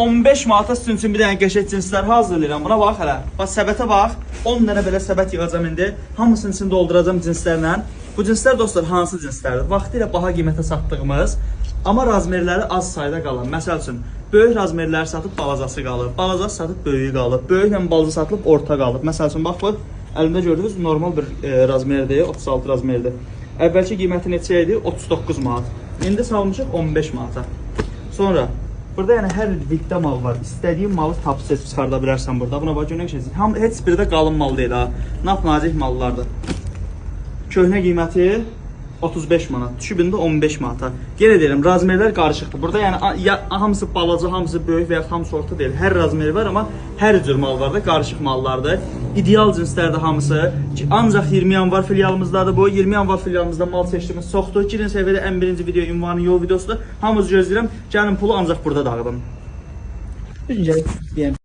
15 manata sizin üçün bir dənə qəşəng cinslər hazırlayıram. Buna bax hələ. Bax səbətə bax. 10 dənə belə səbət yığacam indi. Hamısının içini dolduracam cinslərlə. Bu cinslər dostlar hansı cinslərdir? Vaxtilə baha qiymətə satdığımız, amma razmerləri az sayda qalan. Məsəl üçün böyük razmerləri satıb balacası qalıb, balacası satıb böyüyü qalıb, böyüklə balaca satılıb orta qalıb. Məsəl üçün bax bu əlimdə gördüyünüz normal bir razmerdir, 36 razmerdir. Əvvəlki qiyməti neçə idi? 39 manat. İndi salmışıq 15 manata. Sonra burada yəni hər viddə mal var. İstədiyin malı tapıb seçib çıxarda bilərsən burada. Buna bax görün ki, heç biri də qalın mal deyil ha. Nazik mallardır. Köhnə qiyməti 35 manat, düşübündə 15 manata. Yenə deyirəm, razmerlər qarışıqdır. Burada yəni ya hamısı balaca, hamısı böyük və ya hamısı orta deyil. Hər razmeri var, amma hər cür mal var da, qarışıq mallardır. İdeal cinslərdir hamısı. Ancaq 20 yanvar filialımızdadır bu. 20 yanvar filialımızda mal seçdiyimiz çoxdur. Girin səviyyədə ən birinci video ünvanı yol videosudur. Hamınızı gözləyirəm. Gəlin pulu ancaq burada dağıdım. Düzgün deyəm.